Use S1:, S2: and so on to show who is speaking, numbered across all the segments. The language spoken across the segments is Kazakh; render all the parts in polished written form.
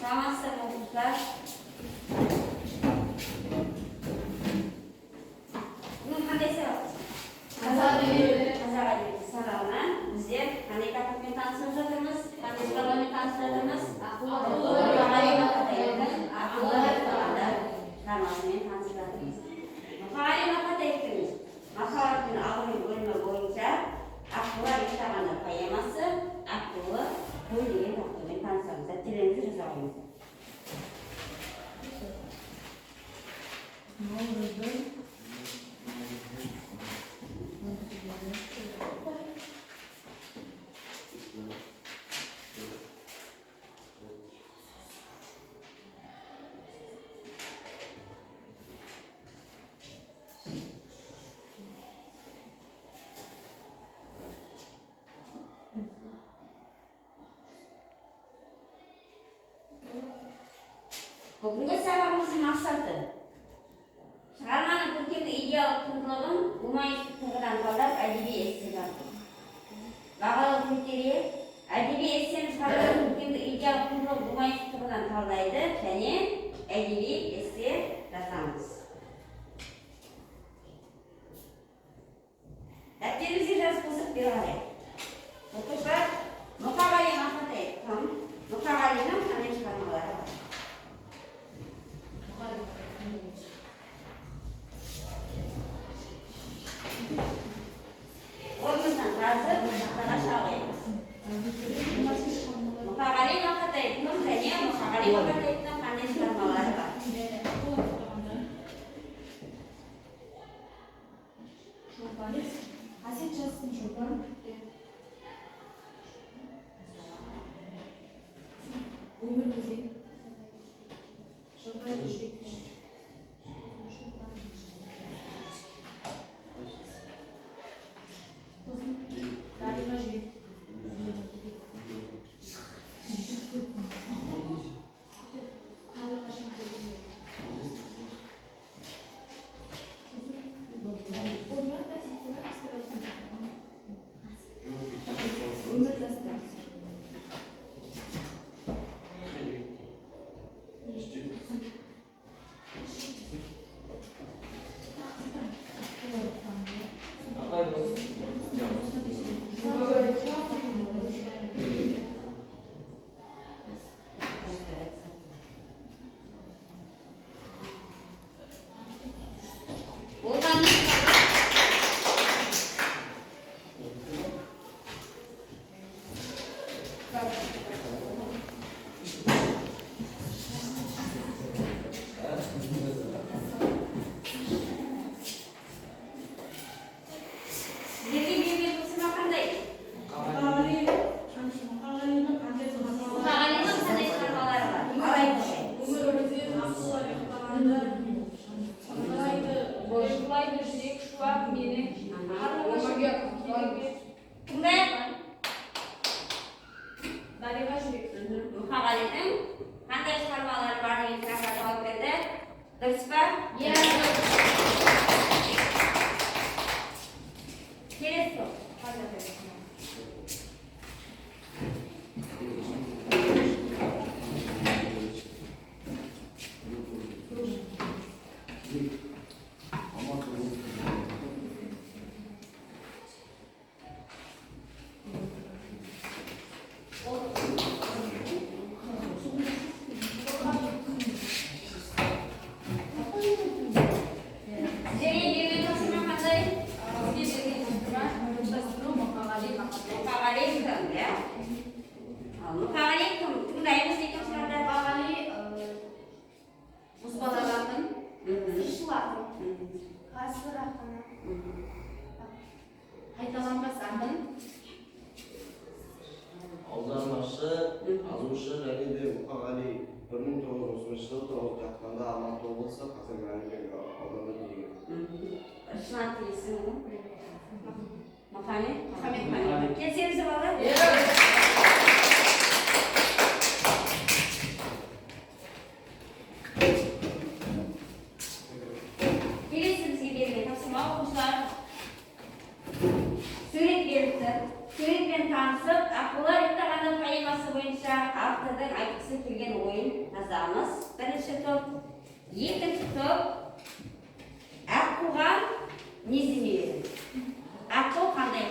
S1: Sağlıklı olurlar. Bunun hadesi var. Hazar sarana bizler hani kapatmayı tanıştırdığımız, tanıştırmayı tanıştırdığımız Bugünkü sabahımızın maksadı çıkarmanın Türkiye'de ideal kurulunun Umayüs Tığıdan kalır әдеби эссе бағалы критерий әдеби эссені шығарудың Türkiye'de ideal kurulu Umayüs Tığıdan талдайды және әдеби эссе жазамыз. Дәптеріңізге жазып қосып бері қарайық. Оқушылар Мұқағали Мақатаевтың Мұқағалиның қандай шығармалары бар? Орнымыздан жазып, тақтаға шағайық. Мұқағали Мақатаевтың және Мұқағали Мақатаевтың қандай шығармалары бар?
S2: Қасет жазсын шолпан. Өмір өзек. Шолпан жүрек. Дариға жүрек.
S1: Мұқағалидың қандай шығармалары бар деген сұраққа жауап берді. Дұрыс па? Иә. Келесі сол.
S2: Қайталанбас аңдың
S3: аудармашы, жазушы және де Мұқағали 1930 жылы туылып жатқанда Алматы облысы қазір Мәлібек ауданы деген.
S1: Шын аты есімі ғой? Мұхаммед келсеңіз бала? Келесімізге берген тапсырма оқушылар сурет беріпті. Суретпен танысып, ақылы ұйықтағанда поэма темасы бойынша автордың айтқысы келген ойын жазамыз. Бірінші топ, екінші топ, аққуға незімейді. Аққу қандай?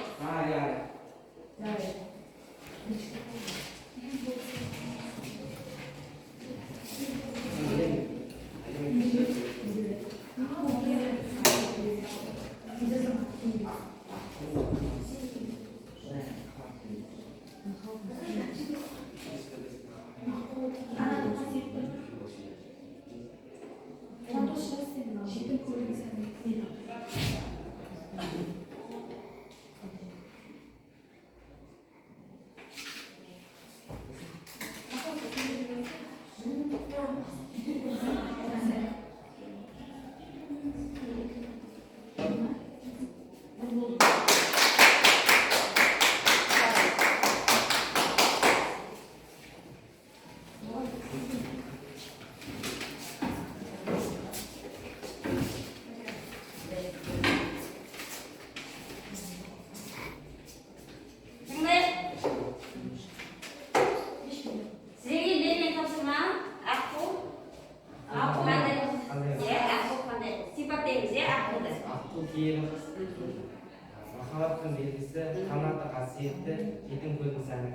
S4: Махаббаттың белгісі, қанатты қасиетті, жетім көрініс әні.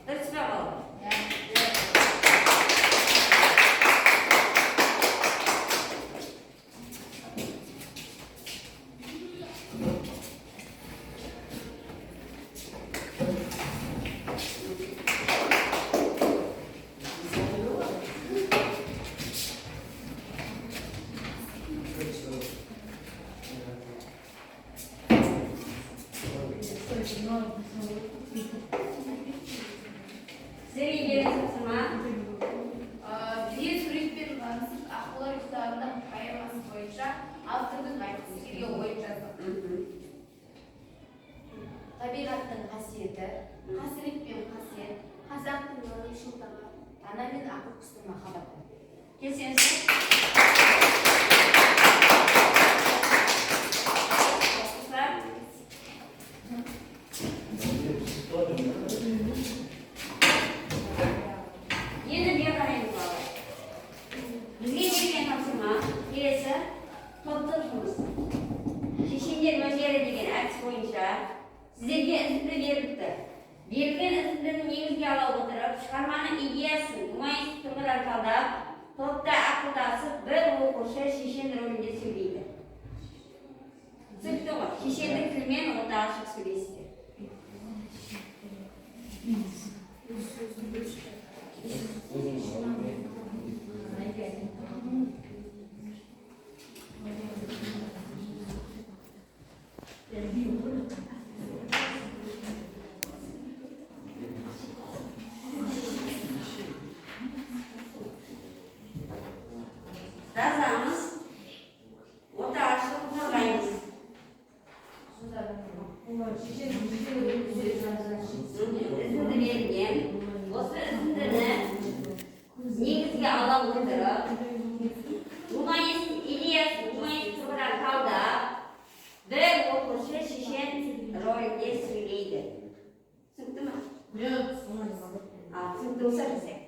S1: Дұрыс жауап. Сізге тапсырма.
S2: Бізге суретпен танысып, аққулар кітабының поэмасы бойынша автордың айтқысы келген ойын жаздық. Табиғаттың қасиеті, қасірет пен қасиет, қазақтың өміршілдігі, ана мен ақыл құстың махаббаты.
S1: Келсеңіз. Енді бер қараймыз бала. Бізге берген тапсырма келесі топтық жұмыс. Шешендер өнері деген әдіс бойынша сіздерге үзінді беріліпті. Берілген үзіндіні негізге ала отырып, шығарманың идеясын гуманистік тұрғыдан талдап, топта ақылдасып, бір оқушы шешен рөлінде сөйлейді. Түсінікті ғой, шешендік тілмен ота ашық сөйлейсіздер. Жазамыз, ота ашық қорғаймыз. Үзінді берген, осы үзіндіні негізге ала отырып, гуманист идеясын гуманист тұрғыдан талдап, бір оқушы шешен рөлінде сөйлейді. Түсінікті ме? Түсінікті болса жасайық.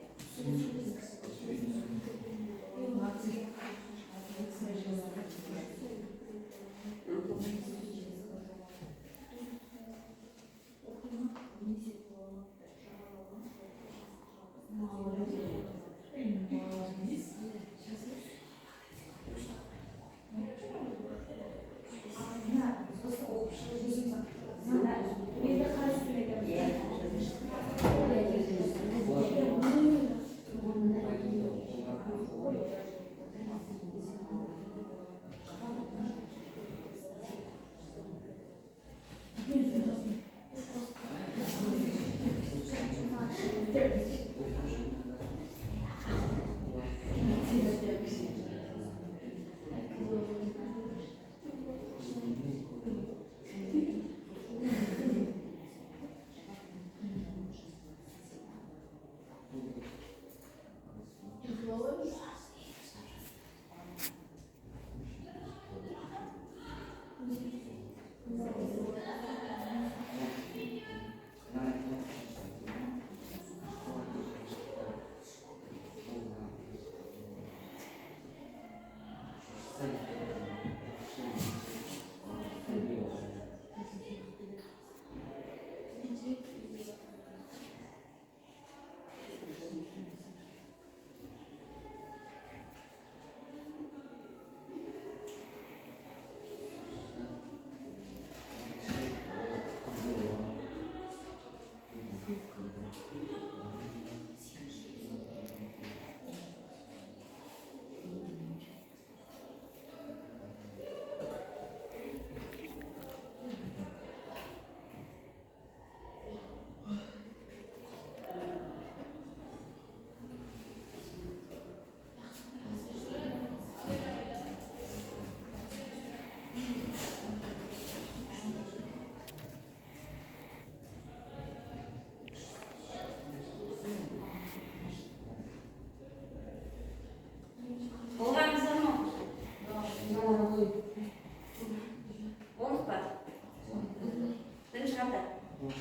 S1: Sizlerge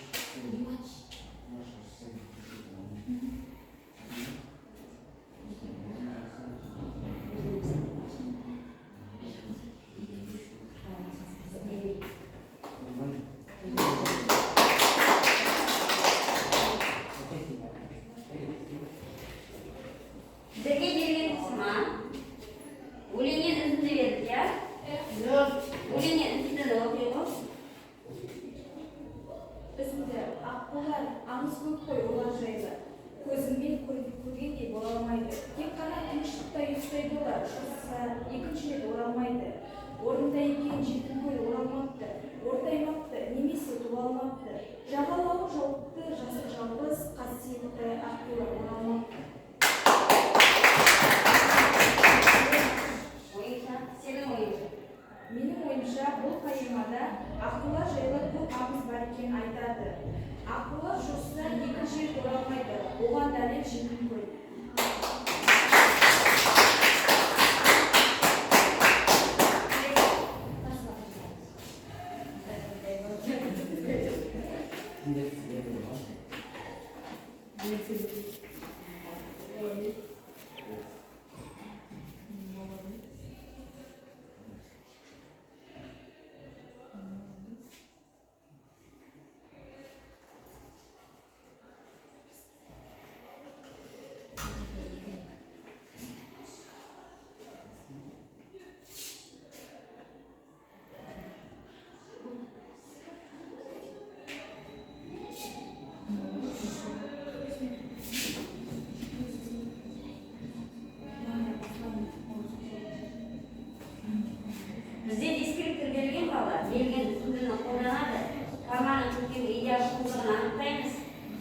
S1: берген тапсырма өлеңнен үзінді берді, ya? Өлеңнен үзіндіні оқиғы.
S2: Үзінді аққулар аңыз көп қой олар жайлы. Көзіңмен көргендей бола алмайды. Тек қана тыныштықта ұйықтайды олар. Шықса екінші рет оралмайды. Орында екен жетім ғой оралмапты. Ортаймапты, немесе туа алмапты. Жағалауы жауапты, жасы жалғыз, қасиетті аққулар оралмапты. Менің ойымша бұл поэмада аққулар жайлы көп аңыз бар екен айтады. Аққулар жосса екінші рет оралмайды, оған дәлел жетім ғой.
S1: Бізде дискриптор берген бала, берген үзіндіні қолданады. Карманың көркемдік идеялық анықтаймыз.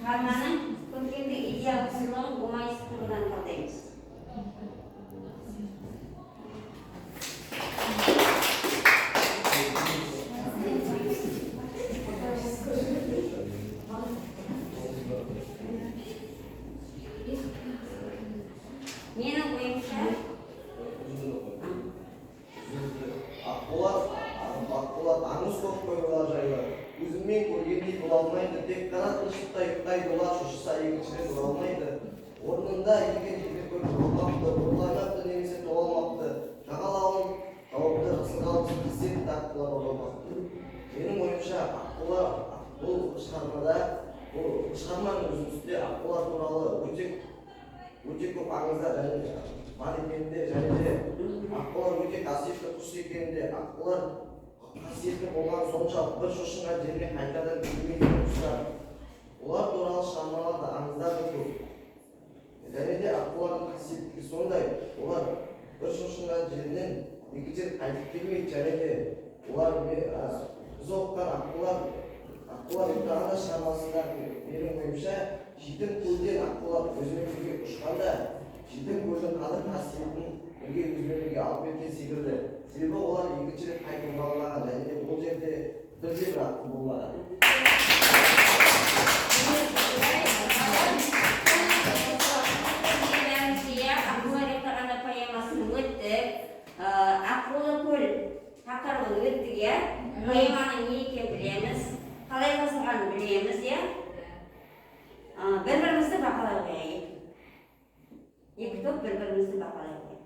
S1: Карманың көркемдік идеялық сыйлығын болмайсыздығынан талдаймыз. Менің ойымша
S3: аққулар аңыз көп қой олар жайлы. Көзіңмен көргендей бола алмайды. Тек қана тыныштықта ұйықтайды олар. Шошыса екінші рет оралмайды. Орнында екен жетім ғой оралмапты. Ортаймапты, немесе туа алмапты. Жағалауын жауапты, жасы жалғыз, қасиетті аққулар оралмапты. Менің ойымша аққулар бұл шығарманың үзіндісінде аққулар туралы өте көп аңыздар бар екенінде, және де аққулар өте қасиетті құс екенінде, аққулар қасиетті болған соншалық бір шошынған жерге қайтадан келмейтін құстар. Олар туралы шығармаларда аңыздар да көп. Және де аққулардың қасиеттілігі сондай, олар бір шошынған жерінен екінші рет қайтып келмейді, және де олар біз оқыған аққулар ұйықтағанда шығармасында менің ойымша жетім көлден аққулар өзімен бірге ұшқанда жетім көлдің қадір қасиетін бірге өзімен бірге алып кеткен секілді. Себебі олар екінші рет қайтып оралмаған, және де бұл жерде бірде бір аққу болмаған.
S1: Аққулар ұйықтағанда поэмасын өттік. Аққулы көл тақырыбын өттік, ya? Поэманың не екенін білеміз. Қалай жазылғанын білеміз, ya? Бір-бірімізді бақылай қояйық. Екі топ бір-бірімізді бақылай қояйық.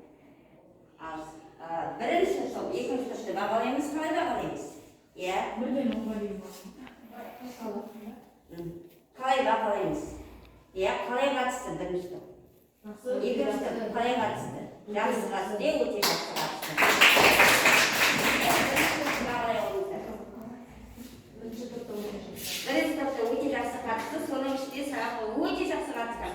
S1: Бірінші топ, екінші топты бағалаймыз, қалай бағалаймыз? Ya? Қалай бағалаймыз? Ya, қалай қатысты бірінші топ? Екінші топ қалай қатысты? Жақсы қатысты, өте жақсы қатысты. Бағалай олыңыздар. Бірінші топта өте жақсы қатысты, соның ішінде сұраққа өте жақсы қатысқан.